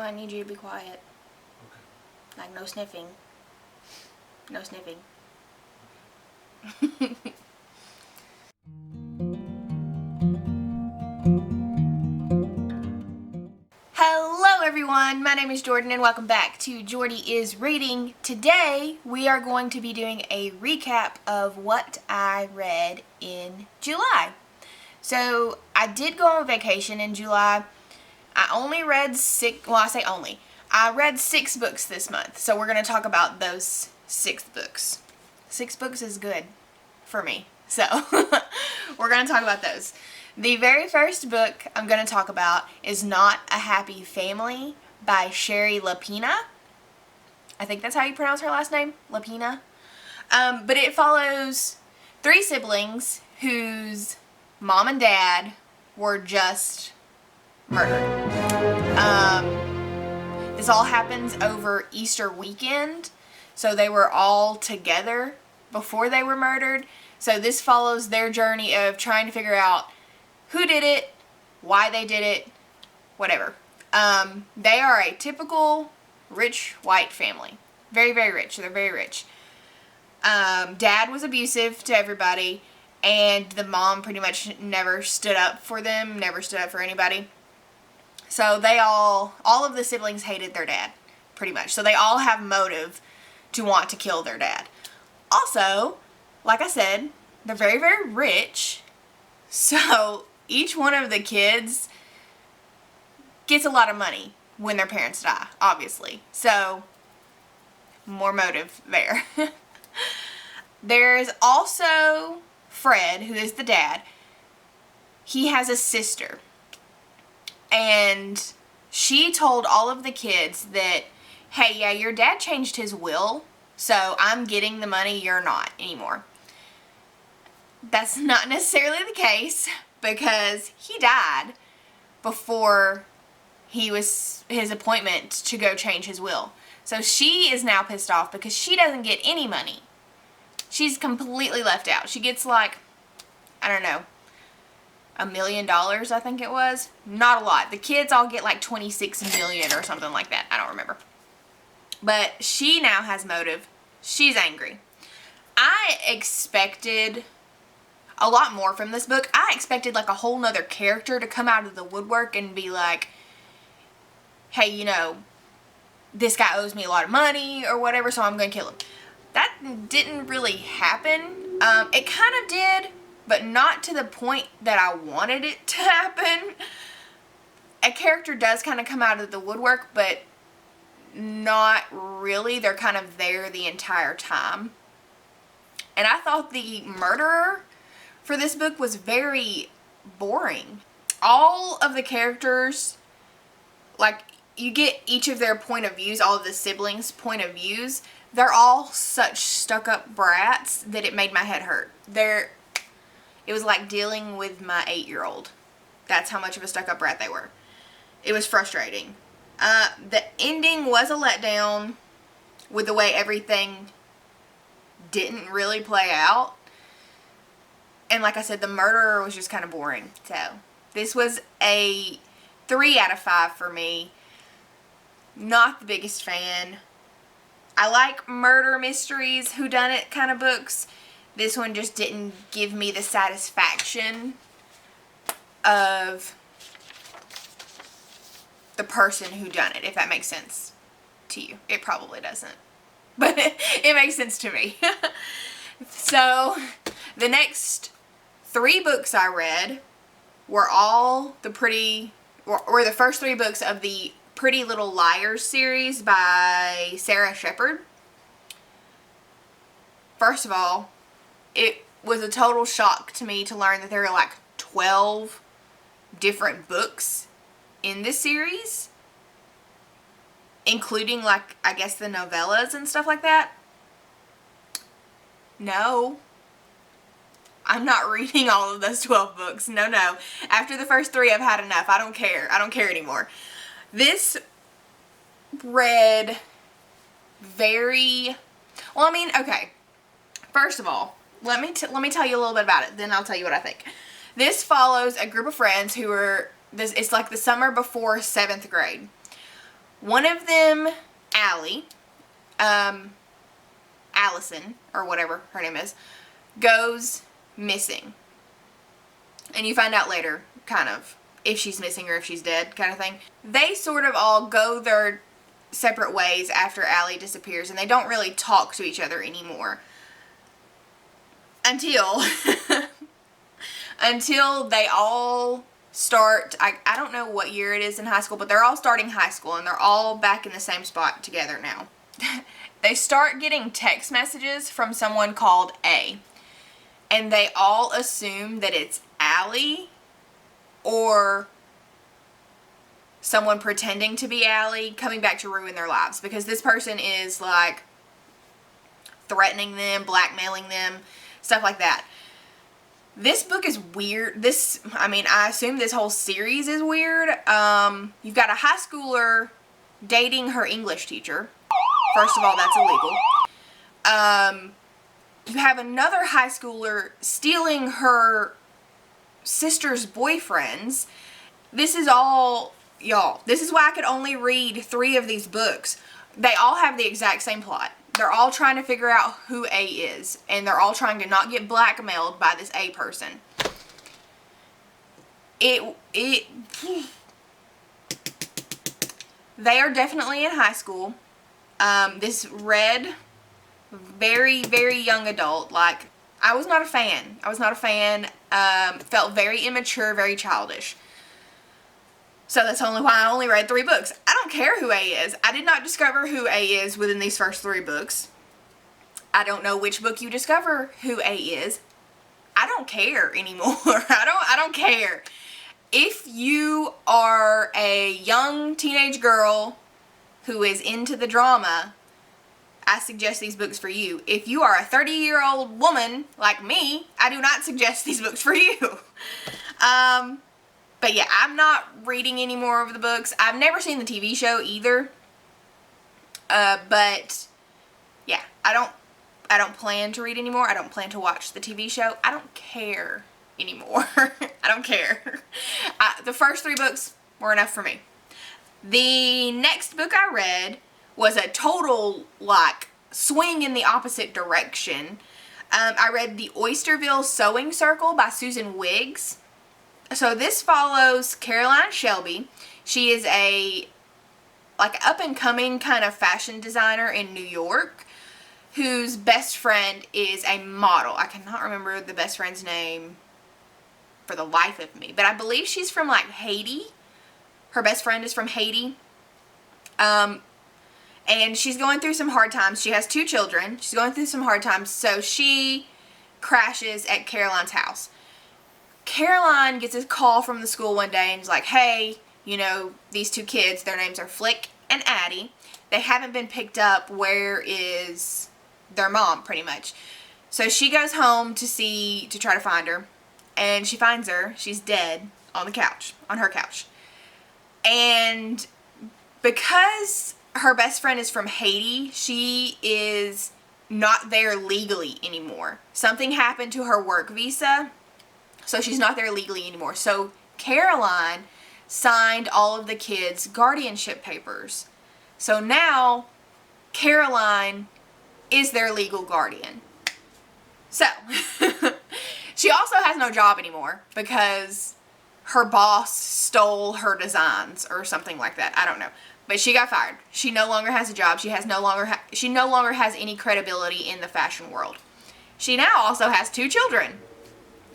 I need you to be quiet. Okay. Like, no sniffing. No sniffing. Hello everyone, my name is Jordan and welcome back to Jordy is Reading. Today we are going to be doing a recap of what I read in July. So I did go on vacation in July. I only read I read 6 books this month. So we're going to talk about those 6 books. 6 books is good for me. So we're going to talk about those. The very first book I'm going to talk about is Not a Happy Family by Shari Lapena. I think that's how you pronounce her last name, Lapena. But it follows 3 siblings whose mom and dad were just murdered. This all happens over Easter weekend, so they were all together before they were murdered. So this follows their journey of trying to figure out who did it, why they did it, whatever. They are a typical rich white family. Very, very rich. They're very rich. Dad was abusive to everybody, and the mom pretty much never stood up for them, never stood up for anybody. So they all of the siblings hated their dad, pretty much. So they all have motive to want to kill their dad. Also, like I said, they're very, very rich. So each one of the kids gets a lot of money when their parents die, obviously. So, more motive there. There's also Fred, who is the dad. He has a sister. And she told all of the kids that, hey, yeah, your dad changed his will, so I'm getting the money, you're not anymore. That's not necessarily the case, because he died before his appointment to go change his will. So she is now pissed off because she doesn't get any money. She's completely left out. She gets like, I don't know, $1 million, I think it was. Not a lot. The kids all get like 26 million or something like that. I don't remember. But she now has motive. She's angry. I expected a lot more from this book. I expected like a whole nother character to come out of the woodwork and be like, hey, you know, this guy owes me a lot of money or whatever, so I'm going to kill him. That didn't really happen. It kind of did, but not to the point that I wanted it to happen. A character does kind of come out of the woodwork, but not really. They're kind of there the entire time. And I thought the murderer for this book was very boring. All of the characters, like, you get each of their point of views, all of the siblings' point of views. They're all such stuck-up brats that it made my head hurt. It was like dealing with my 8-year-old. That's how much of a stuck-up brat they were. It was frustrating. The ending was a letdown with the way everything didn't really play out. And like I said, the murderer was just kind of boring. So, this was a 3 out of 5 for me. Not the biggest fan. I like murder mysteries, whodunit kind of books. This one just didn't give me the satisfaction of the person who done it, if that makes sense to you. It probably doesn't. But it makes sense to me. So, the next 3 books I read were all the first 3 books of the Pretty Little Liars series by Sarah Shepard. First of all, it was a total shock to me to learn that there are like 12 different books in this series, including like, I guess, the novellas and stuff like that. No. I'm not reading all of those 12 books. No, no. After the first 3, I've had enough. I don't care. I don't care anymore. This read very... Well, I mean, okay. First of all, let me tell you a little bit about it. Then I'll tell you what I think. This follows a group of friends who are... It's like the summer before 7th grade. One of them, Allie, Allison, or whatever her name is, goes missing. And you find out later, kind of, if she's missing or if she's dead, kind of thing. They sort of all go their separate ways after Allie disappears, and they don't really talk to each other anymore. Until they all start, I don't know what year it is in high school, but they're all starting high school, and they're all back in the same spot together now. They start getting text messages from someone called A, and they all assume that it's Allie or someone pretending to be Allie coming back to ruin their lives, because this person is like threatening them, blackmailing them, stuff like that. This book is weird. I assume this whole series is weird. You've got a high schooler dating her English teacher. First of all, that's illegal. You have another high schooler stealing her sister's boyfriends. This is all, y'all, this is why I could only read 3 of these books. They all have the exact same plot. They're all trying to figure out who A is, and they're all trying to not get blackmailed by this A person. They are definitely in high school. This read very, very young adult. Like, I was not a fan. Felt very immature, very childish. So that's only why I only read 3 books. I don't care who A is. I did not discover who A is within these first 3 books. I don't know which book you discover who A is. I don't care anymore. I don't care. If you are a young teenage girl who is into the drama, I suggest these books for you. If you are a 30-year-old woman like me, I do not suggest these books for you. But yeah, I'm not reading any more of the books. I've never seen the TV show either. But yeah, I don't plan to read anymore. I don't plan to watch the TV show. I don't care anymore. I don't care. The first 3 books were enough for me. The next book I read was a total, like, swing in the opposite direction. I read The Oysterville Sewing Circle by Susan Wiggs. So this follows Caroline Shelby. She is a, like, up-and-coming kind of fashion designer in New York, whose best friend is a model. I cannot remember the best friend's name for the life of me, but I believe she's from, like, Haiti. Her best friend is from Haiti. And she's going through some hard times. She has 2 children. She's going through some hard times, so she crashes at Caroline's house. Caroline gets a call from the school one day and is like, hey, you know, these 2 kids, their names are Flick and Addie. They haven't been picked up. Where is their mom, pretty much? So she goes home to try to find her, and she finds her. She's dead on her couch. And because her best friend is from Haiti, she is not there legally anymore. Something happened to her work visa, so she's not there legally anymore. So Caroline signed all of the kids' guardianship papers. So now Caroline is their legal guardian. So she also has no job anymore because her boss stole her designs or something like that. I don't know. But she got fired. She no longer has a job. She no longer has any credibility in the fashion world. She now also has 2 children.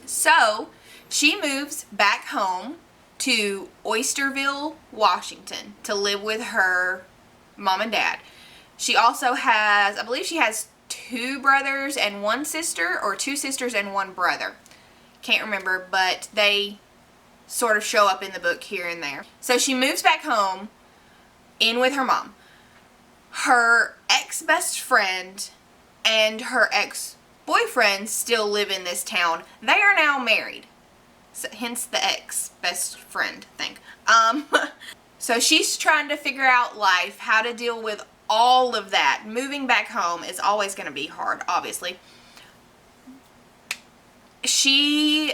So she moves back home to Oysterville, Washington to live with her mom and dad. She also has, I believe she has 2 brothers and 1 sister, or 2 sisters and 1 brother. Can't remember, but they sort of show up in the book here and there. So she moves back home in with her mom. Her ex-best friend and her ex-boyfriend still live in this town. They are now married. So, hence the ex-best friend thing. So she's trying to figure out life, how to deal with all of that. Moving back home is always going to be hard, obviously. She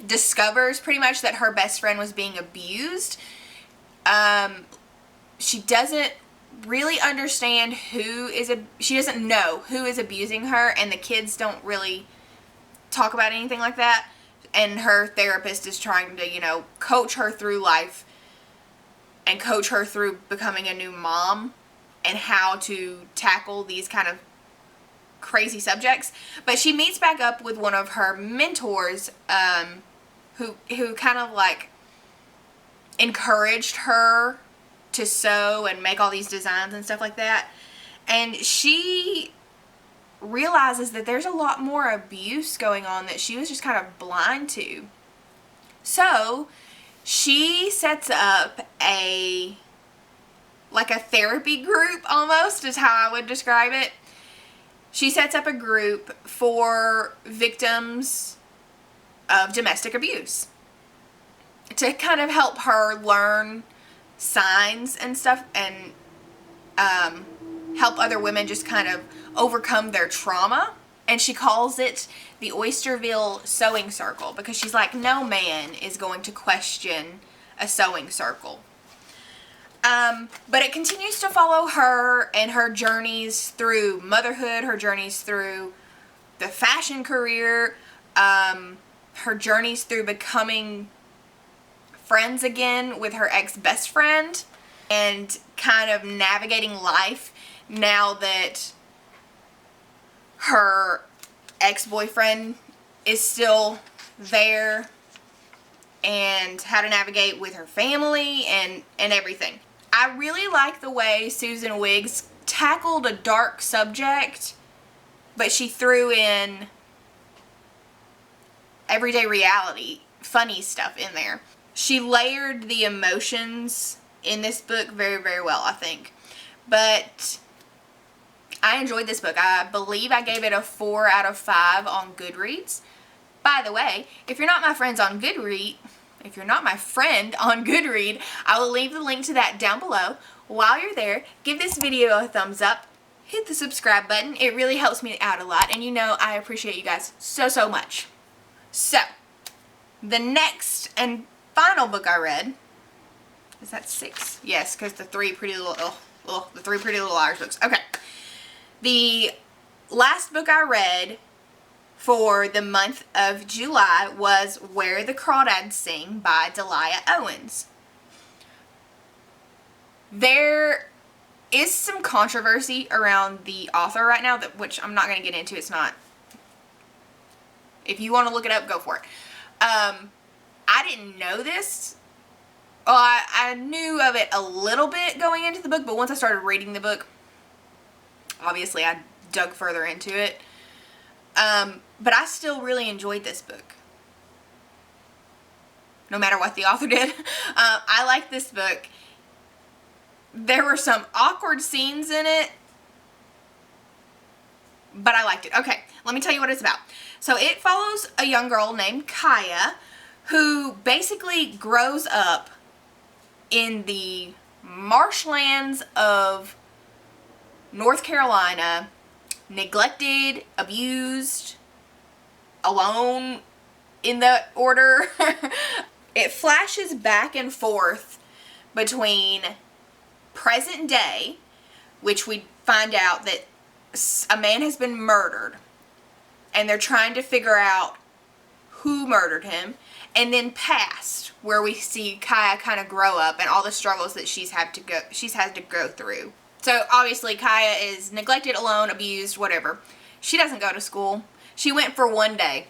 discovers pretty much that her best friend was being abused. She doesn't really understand she doesn't know who is abusing her, and the kids don't really talk about anything like that. And her therapist is trying to, you know, coach her through life and coach her through becoming a new mom and how to tackle these kind of crazy subjects. But she meets back up with one of her mentors, who kind of like encouraged her to sew and make all these designs and stuff like that. And she realizes that there's a lot more abuse going on that she was just kind of blind to. So she sets up a therapy group, almost is how I would describe it. She sets up a group for victims of domestic abuse to kind of help her learn signs and stuff, and help other women just kind of overcome their trauma. And she calls it the Oysterville Sewing Circle, because she's like, no man is going to question a sewing circle. But it continues to follow her and her journeys through motherhood, her journeys through the fashion career, her journeys through becoming friends again with her ex-best friend, and kind of navigating life now that her ex-boyfriend is still there, and how to navigate with her family and everything. I really like the way Susan Wiggs tackled a dark subject, but she threw in everyday reality, funny stuff in there. She layered the emotions in this book very, very well, I think. But I enjoyed this book. I believe I gave it a 4 out of 5 on Goodreads. By the way, if you're not my friend on Goodread, I will leave the link to that down below. While you're there, give this video a thumbs up. Hit the subscribe button. It really helps me out a lot. And you know I appreciate you guys so, so much. So, the next and final book I read, is that 6? Yes, because the three Pretty Little Liars books. Okay. The last book I read for the month of July was Where the Crawdads Sing by Delia Owens. There is some controversy around the author right now, which I'm not going to get into. It's not. If you want to look it up, go for it. I didn't know this. Well, I knew of it a little bit going into the book, but once I started reading the book, obviously I dug further into it. But I still really enjoyed this book, no matter what the author did. I like this book. There were some awkward scenes in it, but I liked it. Okay, let me tell you what it's about. So it follows a young girl named Kaya, who basically grows up in the marshlands of North Carolina, neglected, abused, alone in the order. It flashes back and forth between present day, which we find out that a man has been murdered and they're trying to figure out who murdered him, and then past, where we see Kaya kind of grow up and all the struggles that she's had to go through. So obviously Kaya is neglected, alone, abused, whatever. She doesn't go to school. She went for one day,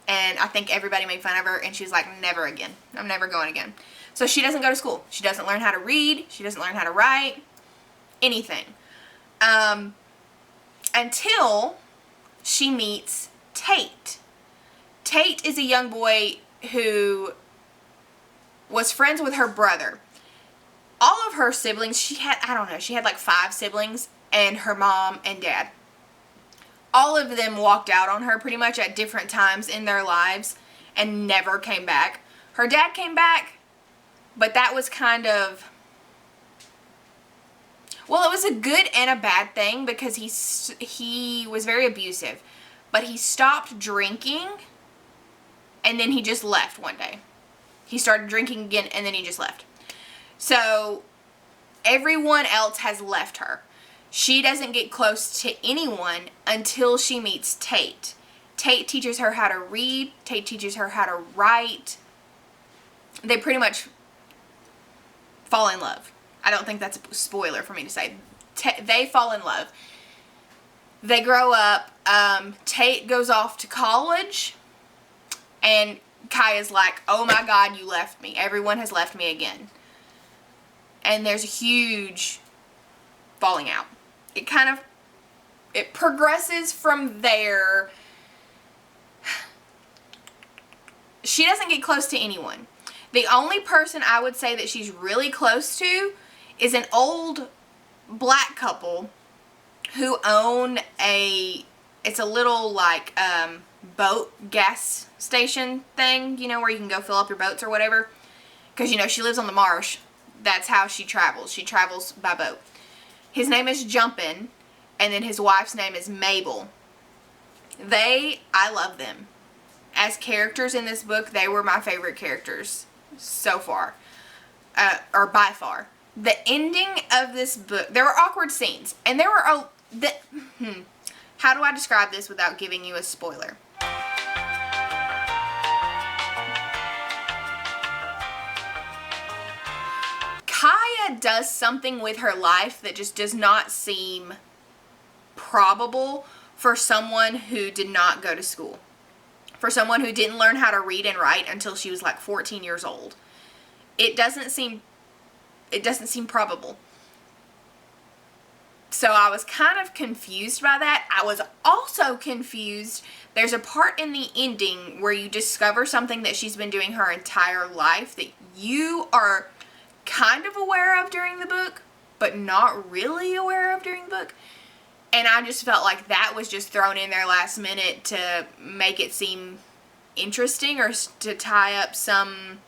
and I think everybody made fun of her, and she was like, never again. I'm never going again. So she doesn't go to school. She doesn't learn how to read. She doesn't learn how to write. Anything. Until she meets Tate. Tate is a young boy who was friends with her brother. All of her siblings, she had like 5 siblings, and her mom and dad. All of them walked out on her pretty much at different times in their lives and never came back. Her dad came back, but that was kind of, well, it was a good and a bad thing, because he was very abusive, but he stopped drinking and then he just left one day. He started drinking again, and then he just left. So everyone else has left her. She doesn't get close to anyone until she meets Tate. Tate teaches her how to read. Tate teaches her how to write. They pretty much fall in love. I don't think that's a spoiler for me to say. They fall in love. They grow up. Tate goes off to college. And Kaya's like, oh my God, you left me. Everyone has left me again. And there's a huge falling out. It progresses from there. She doesn't get close to anyone. The only person I would say that she's really close to is an old black couple who own it's a little like boat gas station thing, you know, where you can go fill up your boats or whatever. Because, you know, she lives on the marsh. That's how she travels. She travels by boat. His name is Jumpin', and then his wife's name is Mabel. I love them. As characters in this book, they were my favorite characters so far. Or by far. The ending of this book, there were awkward scenes. And there were how do I describe this without giving you a spoiler? Kaya does something with her life that just does not seem probable for someone who did not go to school. For someone who didn't learn how to read and write until she was like 14 years old. It doesn't seem probable. So I was kind of confused by that. I was also confused. There's a part in the ending where you discover something that she's been doing her entire life that you are kind of aware of during the book, but not really aware of during the book. And I just felt like that was just thrown in there last minute to make it seem interesting or to tie up some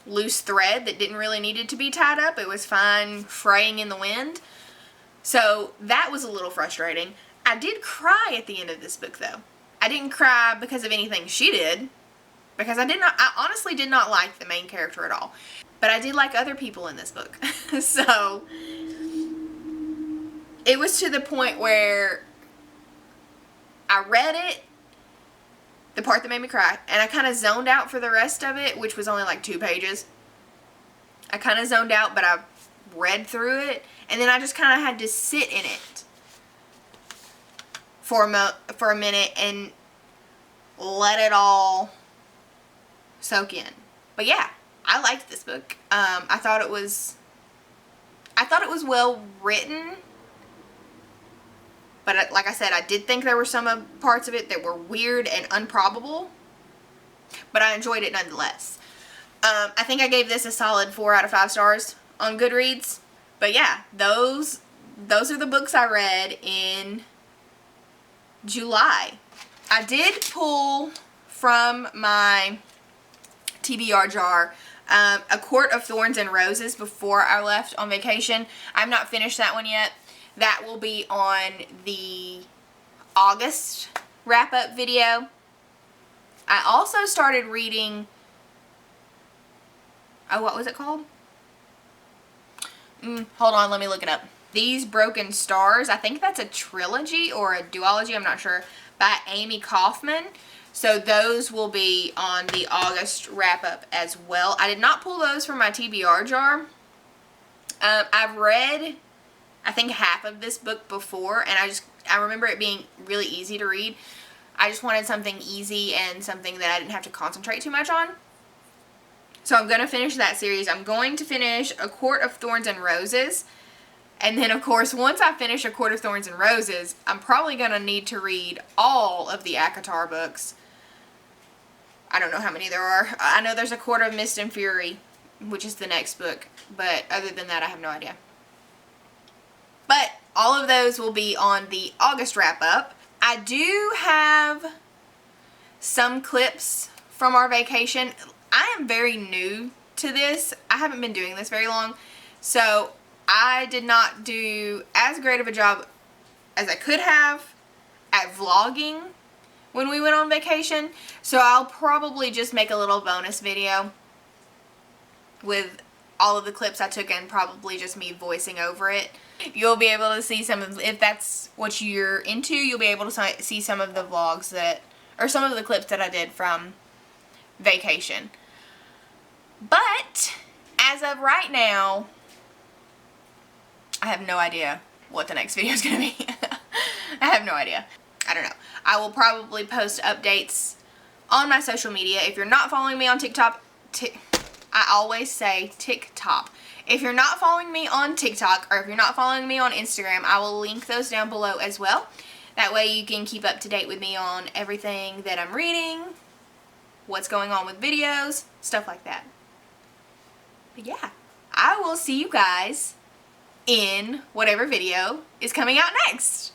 loose thread that didn't really need it to be tied up. It was fine fraying in the wind. So that was a little frustrating. I did cry at the end of this book though. I didn't cry because of anything she did, because I honestly did not like the main character at all. But I did like other people in this book. So it was to the point where I read it, the part that made me cry, and I kind of zoned out for the rest of it, which was only like 2 pages. I kind of zoned out, but I read through it, and then I just kind of had to sit in it for a minute and let it all soak in. But yeah, I liked this book. I thought it was well written. But like I said, I did think there were some parts of it that were weird and improbable. But I enjoyed it nonetheless. I think I gave this a solid 4 out of 5 stars on Goodreads. But yeah, those are the books I read in July. I did pull from my TBR jar A Court of Thorns and Roses before I left on vacation. I've not finished that one yet. That will be on the August wrap-up video. I also started reading, what was it called? Hold on, let me look it up. These Broken Stars. I think that's a trilogy or a duology, I'm not sure, by Amy Kaufman. So those will be on the August wrap-up as well. I did not pull those from my TBR jar. I've read, I think, half of this book before, and I remember it being really easy to read. I just wanted something easy and something that I didn't have to concentrate too much on. So I'm going to finish that series. I'm going to finish A Court of Thorns and Roses. And then, of course, once I finish A Court of Thorns and Roses, I'm probably going to need to read all of the ACOTAR books. I don't know how many there are. I know there's A Court of Mist and Fury, which is the next book. But other than that, I have no idea. But all of those will be on the August wrap-up. I do have some clips from our vacation. I am very new to this. I haven't been doing this very long. So I did not do as great of a job as I could have at vlogging when we went on vacation. So I'll probably just make a little bonus video with all of the clips I took and probably just me voicing over it. You'll be able to see some of, if that's what you're into, you'll be able to see some of the vlogs that, or some of the clips that I did from vacation. But as of right now, I have no idea what the next video is going to be. I have no idea. I don't know. I will probably post updates on my social media. If you're not following me on TikTok, I always say TikTok. If you're not following me on TikTok, or if you're not following me on Instagram, I will link those down below as well. That way you can keep up to date with me on everything that I'm reading, what's going on with videos, stuff like that. But yeah, I will see you guys in whatever video is coming out next.